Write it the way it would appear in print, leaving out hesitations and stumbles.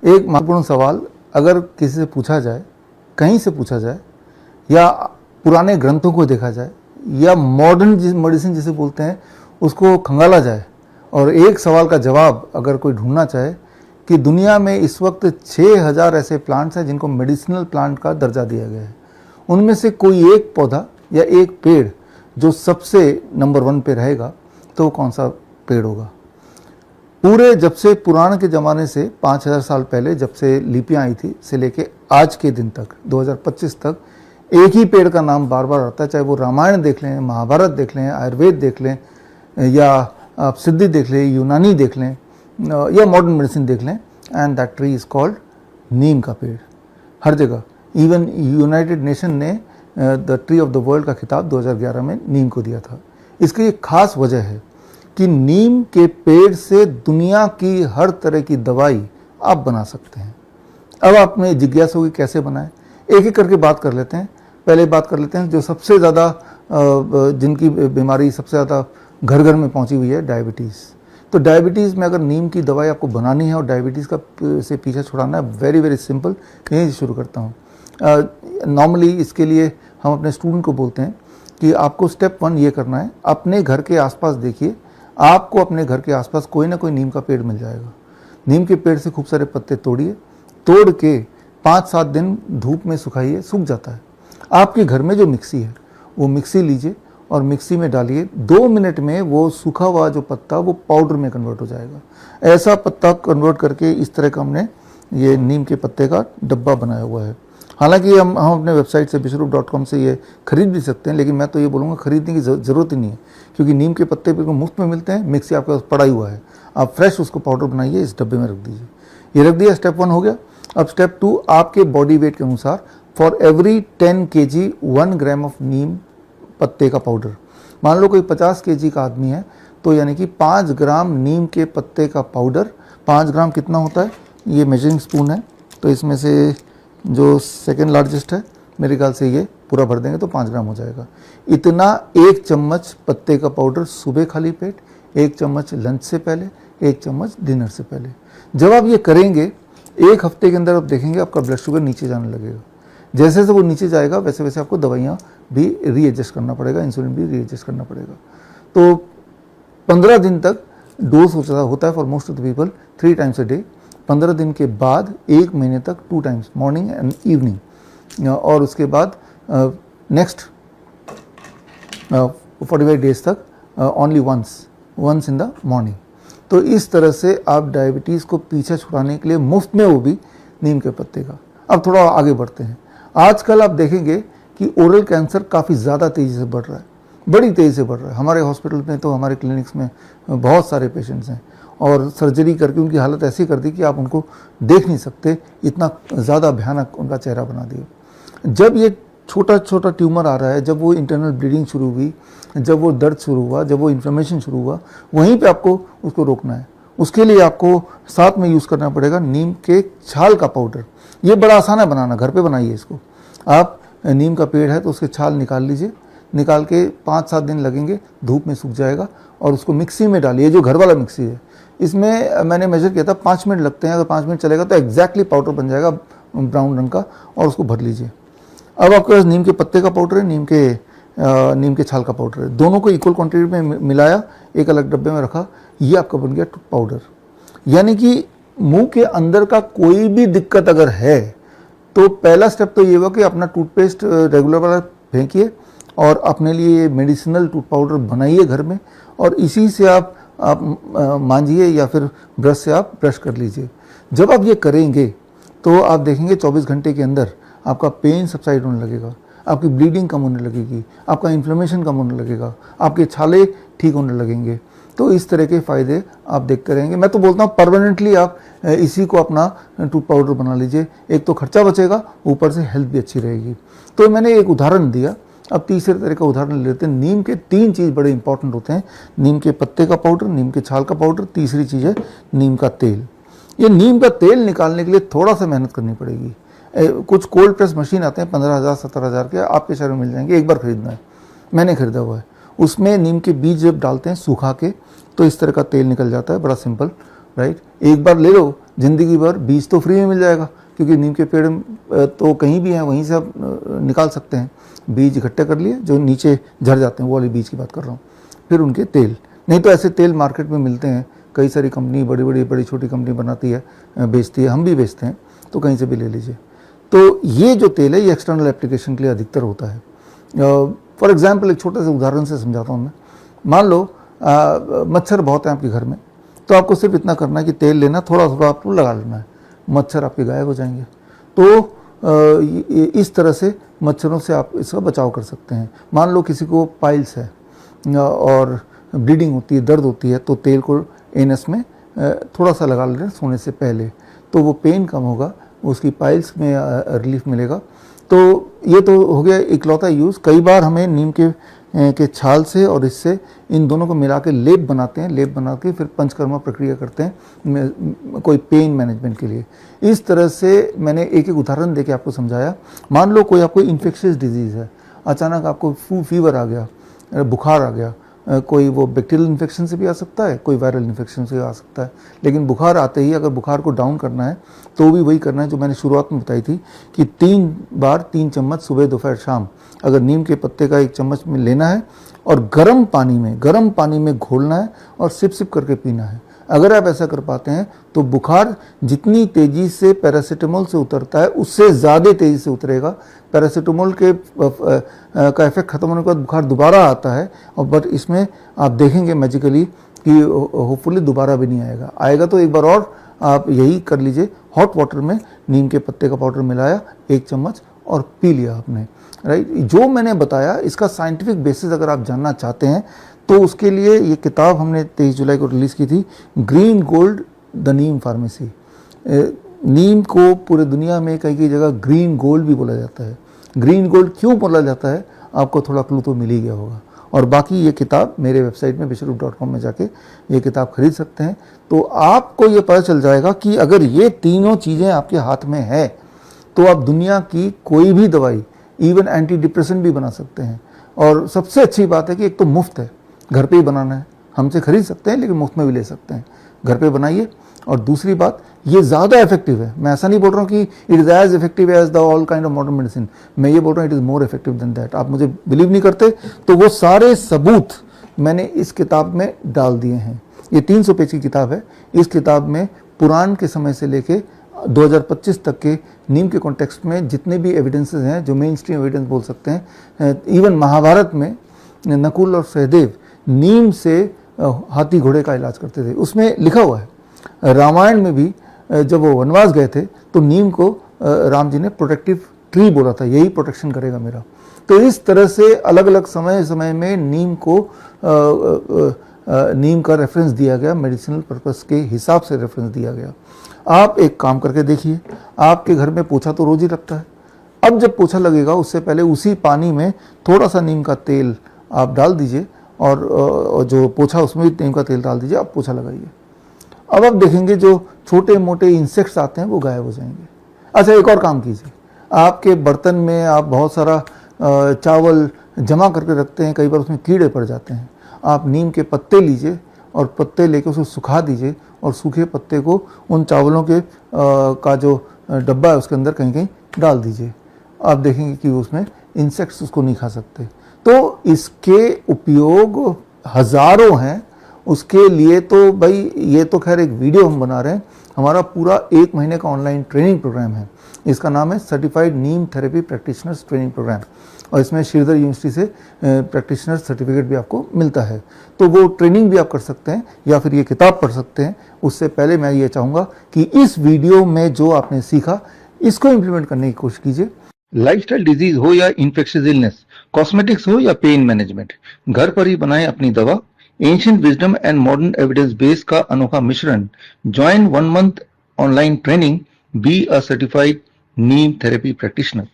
एक महत्वपूर्ण सवाल अगर किसी से पूछा जाए, कहीं से पूछा जाए, या पुराने ग्रंथों को देखा जाए, या मॉडर्न मेडिसिन जिसे बोलते हैं उसको खंगाला जाए, और एक सवाल का जवाब अगर कोई ढूंढना चाहे कि दुनिया में इस वक्त 6000 ऐसे प्लांट्स हैं जिनको मेडिसिनल प्लांट का दर्जा दिया गया है, उनमें से कोई एक पौधा या एक पेड़ जो सबसे नंबर 1 पे रहेगा, तो कौन सा पेड़ होगा? पूरे जब से पुराण के ज़माने से 5000 साल पहले जब से लिपियाँ आई थी से लेके आज के दिन तक 2025 तक एक ही पेड़ का नाम बार बार आता है, चाहे वो रामायण देख लें, महाभारत देख लें, आयुर्वेद देख लें, या आप सिद्धि देख लें, यूनानी देख लें, या मॉडर्न मेडिसिन देख लें, and that tree is called neem का पेड़। हर जगह, इवन यूनाइटेड नेशन ने the tree of the world का खिताब 2011 में नीम को दिया था। इसकी एक खास वजह है कि नीम के पेड़ से दुनिया की हर तरह की दवाई आप बना सकते हैं। अब आप में जिज्ञासा होगी कैसे बनाएं, एक एक करके बात कर लेते हैं। पहले बात कर लेते हैं जो सबसे ज़्यादा जिनकी बीमारी सबसे ज़्यादा घर घर में पहुंची हुई है, डायबिटीज़। तो डायबिटीज़ में अगर नीम की दवाई आपको बनानी है और डायबिटीज़ का से पीछा छुड़ाना है, वेरी वेरी सिंपल, यहीं से शुरू करता हूँ। नॉर्मली इसके लिए हम अपने स्टूडेंट को बोलते हैं कि आपको स्टेप 1 ये करना है, अपने घर के आसपास देखिए, आपको अपने घर के आसपास कोई ना कोई नीम का पेड़ मिल जाएगा। नीम के पेड़ से खूब सारे पत्ते तोड़िए, तोड़ के 5-7 दिन धूप में सुखाइए, सूख जाता है। आपके घर में जो मिक्सी है वो मिक्सी लीजिए और मिक्सी में डालिए, 2 मिनट में वो सूखा हुआ जो पत्ता वो पाउडर में कन्वर्ट हो जाएगा। ऐसा पत्ता कन्वर्ट करके इस तरह का हमने ये नीम के पत्ते का डब्बा बनाया हुआ है। हालांकि हम अपने वेबसाइट से विश्वरूप.com से ये खरीद भी सकते हैं, लेकिन मैं तो ये बोलूँगा खरीदने की ज़रूरत ही नहीं है, क्योंकि नीम के पत्ते बिल्कुल मुफ्त में मिलते हैं, मिक्सी आपके पास पड़ा हुआ है, आप फ्रेश उसको पाउडर बनाइए, इस डब्बे में रख दीजिए। ये रख दिया, स्टेप 1 हो गया। अब स्टेप 2, आपके बॉडी वेट के अनुसार for every 10 kg 1 gram of neem पत्ते का पाउडर। मान लो कोई 50 kg का आदमी है, तो यानी कि 5 ग्राम नीम के पत्ते का पाउडर। 5 ग्राम कितना होता है? ये मेजरिंग स्पून है, तो इसमें से जो सेकेंड लार्जेस्ट है, मेरे ख्याल से ये पूरा भर देंगे तो 5 ग्राम हो जाएगा। इतना 1 चम्मच पत्ते का पाउडर सुबह खाली पेट, 1 चम्मच लंच से पहले, 1 चम्मच डिनर से पहले। जब आप ये करेंगे 1 हफ्ते के अंदर आप देखेंगे आपका ब्लड शुगर नीचे जाने लगेगा। जैसे जैसे वो नीचे जाएगा वैसे वैसे आपको दवाइयाँ भी रीएडजस्ट करना पड़ेगा, इंसुलिन भी रीएडजस्ट करना पड़ेगा। तो 15 दिन तक डोज होता है for most of the people 3 times a day. 15 दिन के बाद 1 महीने तक 2 टाइम्स, मॉर्निंग एंड इवनिंग, और उसके बाद नेक्स्ट 45 डेज तक only once in the morning. तो इस तरह से आप डायबिटीज़ को पीछे छुड़ाने के लिए मुफ्त में, वो भी नीम के पत्ते का। अब थोड़ा आगे बढ़ते हैं। आजकल आप देखेंगे कि ओरल कैंसर काफ़ी ज़्यादा तेज़ी से बढ़ रहा है, बड़ी तेज़ी से बढ़ रहा है। हमारे हॉस्पिटल में तो, हमारे क्लिनिक्स में बहुत सारे पेशेंट्स हैं, और सर्जरी करके उनकी हालत ऐसी कर दी कि आप उनको देख नहीं सकते, इतना ज़्यादा भयानक उनका चेहरा बना दिया। जब ये छोटा छोटा ट्यूमर आ रहा है, जब वो इंटरनल ब्लीडिंग शुरू हुई, जब वो दर्द शुरू हुआ, जब वो इन्फ्लेमेशन शुरू हुआ, वहीं पे आपको उसको रोकना है। उसके लिए आपको साथ में यूज़ करना पड़ेगा नीम के छाल का पाउडर। ये बड़ा आसान है बनाना, घर पे बनाइए इसको। आप नीम का पेड़ है तो उसके छाल निकाल लीजिए, निकाल के 5-7 दिन लगेंगे, धूप में सूख जाएगा, और उसको मिक्सी में डालिए। जो घर वाला मिक्सी है, इसमें मैंने मेजर किया था 5 मिनट लगते हैं। अगर 5 मिनट चलेगा तो एग्जैक्टली पाउडर बन जाएगा ब्राउन रंग का, और उसको भर लीजिए। अब आपके पास नीम के पत्ते का पाउडर है, नीम के छाल का पाउडर है, दोनों को इक्वल क्वांटिटी में मिलाया, एक अलग डब्बे में रखा, ये आपका बन गया पाउडर। यानी कि मुंह के अंदर का कोई भी दिक्कत अगर है, तो पहला स्टेप तो ये हुआ कि अपना टूथपेस्ट रेगुलर वाला फेंकिए और अपने लिए मेडिसिनल टूथ पाउडर बनाइए घर में, और इसी से आप मांजिए या फिर ब्रश से आप ब्रश कर लीजिए। जब आप ये करेंगे तो आप देखेंगे 24 घंटे के अंदर आपका पेन सबसाइड होने लगेगा, आपकी ब्लीडिंग कम होने लगेगी, आपका इन्फ्लेमेशन कम होने लगेगा, आपके छाले ठीक होने लगेंगे। तो इस तरह के फ़ायदे आप देखते रहेंगे। मैं तो बोलता हूँ परमानेंटली आप इसी को अपना टूथ पाउडर बना लीजिए। एक तो खर्चा बचेगा, ऊपर से हेल्थ भी अच्छी रहेगी। तो मैंने एक उदाहरण दिया, अब तीसरे तरह का उदाहरण लेते हैं। नीम के 3 चीज़ बड़े इंपॉर्टेंट होते हैं, नीम के पत्ते का पाउडर, नीम के छाल का पाउडर, तीसरी चीज़ है नीम का तेल। ये नीम का तेल निकालने के लिए थोड़ा सा मेहनत करनी पड़ेगी। कुछ कोल्ड प्रेस मशीन आते हैं 15,000-17,000 के, आपके शहर में मिल जाएंगे, एक बार खरीदना है, मैंने खरीदा हुआ है। उसमें नीम के बीज जब डालते हैं सूखा के, तो इस तरह का तेल निकल जाता है, बड़ा सिंपल। राइट। एक बार ले लो, जिंदगी भर बीज तो फ्री में मिल जाएगा, क्योंकि नीम के पेड़ तो कहीं भी हैं, वहीं से आप निकाल सकते हैं। बीज इकट्ठे कर लिए, जो नीचे झड़ जाते हैं, वो वाले बीज की बात कर रहा हूँ। फिर उनके तेल, नहीं तो ऐसे तेल मार्केट में मिलते हैं, कई सारी कंपनी, बड़ी छोटी कंपनी बनाती है, बेचती है, हम भी बेचते हैं, तो कहीं से भी ले लीजिए। तो ये जो तेल है, ये एक्सटर्नल एप्लीकेशन के लिए अधिकतर होता है। फॉर एग्जाम्पल एक छोटे से उदाहरण से समझाता हूँ मैं। मान लो मच्छर बहुत हैं आपके घर में, तो आपको सिर्फ इतना करना है कि तेल लेना, थोड़ा थोड़ा आपको लगा लेना है, मच्छर आपके गायब हो जाएंगे। तो इस तरह से मच्छरों से आप इसका बचाव कर सकते हैं। मान लो किसी को पाइल्स है और ब्लीडिंग होती है, दर्द होती है, तो तेल को एनस में थोड़ा सा लगा लेना सोने से पहले, तो वो पेन कम होगा, उसकी पाइल्स में रिलीफ मिलेगा। तो ये तो हो गया इकलौता यूज़। कई बार हमें नीम के छाल से और इससे इन दोनों को मिला के लेप बनाते हैं, लेप बना के फिर पंचकर्मा प्रक्रिया करते हैं कोई पेन मैनेजमेंट के लिए। इस तरह से मैंने एक एक उदाहरण देके आपको समझाया। मान लो कोई आपको इन्फेक्शियस डिजीज़ है, अचानक आपको फीवर आ गया, बुखार आ गया, कोई वो बैक्टीरियल इन्फेक्शन से भी आ सकता है, कोई वायरल इन्फेक्शन से आ सकता है, लेकिन बुखार आते ही अगर बुखार को डाउन करना है तो भी वही करना है जो मैंने शुरुआत में बताई थी कि 3 बार 3 चम्मच सुबह, दोपहर, शाम अगर नीम के पत्ते का 1 चम्मच में लेना है और गर्म पानी में घोलना है और सिप सिप करके पीना है। अगर आप ऐसा कर पाते हैं तो बुखार जितनी तेज़ी से पैरासीटामोल से उतरता है, उससे ज़्यादा तेज़ी से उतरेगा। पैरासीटामोल के का इफेक्ट खत्म होने के बाद बुखार दोबारा आता है, और बट इसमें आप देखेंगे मैजिकली कि होपफुली दोबारा भी नहीं आएगा तो एक बार और आप यही कर लीजिए, हॉट वाटर में नीम के पत्ते का पाउडर मिलाया 1 चम्मच और पी लिया आपने, राइट। जो मैंने बताया इसका साइंटिफिक बेसिस अगर आप जानना चाहते हैं तो उसके लिए ये किताब हमने 23 जुलाई को रिलीज़ की थी, green gold the neem pharmacy. Neem को पूरे दुनिया में कई जगह ग्रीन गोल्ड भी बोला जाता है। ग्रीन गोल्ड क्यों बोला जाता है, आपको थोड़ा क्लू तो मिल ही गया होगा। और बाकी ये किताब मेरे वेबसाइट में विश्वरूप.com में जाके ये किताब खरीद सकते हैं, तो आपको ये पता चल जाएगा कि अगर ये तीनों चीज़ें आपके हाथ में है तो आप दुनिया की कोई भी दवाई, इवन एंटी डिप्रेसेंट भी बना सकते हैं। और सबसे अच्छी बात है कि एक तो मुफ्त है, घर पे ही बनाना है, हमसे खरीद सकते हैं लेकिन मुफ्त में भी ले सकते हैं, घर पे बनाइए। और दूसरी बात, ये ज़्यादा इफेक्टिव है। मैं ऐसा नहीं बोल रहा हूँ कि it is as effective as the all kind of modern medicine, मैं ये बोल रहा हूँ it is more effective than that. आप मुझे बिलीव नहीं करते तो वो सारे सबूत मैंने इस किताब में डाल दिए हैं। ये 300 पेज की किताब है। इस किताब में पुराण के समय से लेके 2025 तक के नीम के कॉन्टेक्स्ट में जितने भी एविडेंसेस हैं, जो मेन स्ट्रीम एविडेंस बोल सकते हैं, इवन महाभारत में नकुल और सहदेव नीम से हाथी घोड़े का इलाज करते थे, उसमें लिखा हुआ है। रामायण में भी जब वो वनवास गए थे तो नीम को राम जी ने प्रोटेक्टिव ट्री बोला था, यही प्रोटेक्शन करेगा मेरा। तो इस तरह से अलग अलग समय में नीम को नीम का रेफरेंस दिया गया, मेडिसिनल पर्पस के हिसाब से रेफरेंस दिया गया। आप एक काम करके देखिए, आपके घर में पोछा तो रोज ही लगता है, अब जब पोछा लगेगा उससे पहले उसी पानी में थोड़ा सा नीम का तेल आप डाल दीजिए और जो पोछा उसमें भी नीम का तेल डाल दीजिए, आप पोछा लगाइए। अब आप देखेंगे जो छोटे मोटे इंसेक्ट्स आते हैं वो गायब हो जाएंगे। अच्छा, एक और काम कीजिए, आपके बर्तन में आप बहुत सारा चावल जमा करके रखते हैं, कई बार उसमें कीड़े पड़ जाते हैं। आप नीम के पत्ते लीजिए और पत्ते लेके उसको सुखा दीजिए और सूखे पत्ते को उन चावलों के का जो डब्बा है उसके अंदर कहीं कहीं डाल दीजिए। आप देखेंगे कि उसमें इंसेक्ट्स उसको नहीं खा सकते। तो इसके उपयोग हज़ारों हैं। उसके लिए तो भाई ये तो खैर एक वीडियो हम बना रहे हैं, हमारा पूरा 1 महीने का ऑनलाइन ट्रेनिंग प्रोग्राम है। इसका नाम है सर्टिफाइड नीम थेरेपी प्रैक्टिशनर्स ट्रेनिंग प्रोग्राम, और इसमें श्रीधर यूनिवर्सिटी से प्रैक्टिशनर सर्टिफिकेट भी आपको मिलता है। तो वो ट्रेनिंग भी आप कर सकते हैं या फिर ये किताब पढ़ सकते हैं। उससे पहले मैं ये चाहूँगा कि इस वीडियो में जो आपने सीखा इसको इम्प्लीमेंट करने की कोशिश कीजिए। लाइफस्टाइल डिजीज हो या इन्फेक्शियस इलनेस, कॉस्मेटिक्स हो या पेन मैनेजमेंट, घर पर ही बनाएं अपनी दवा। Ancient wisdom and modern evidence base का अनोखा मिश्रण। Join 1 month online training, be a certified Neem therapy practitioner.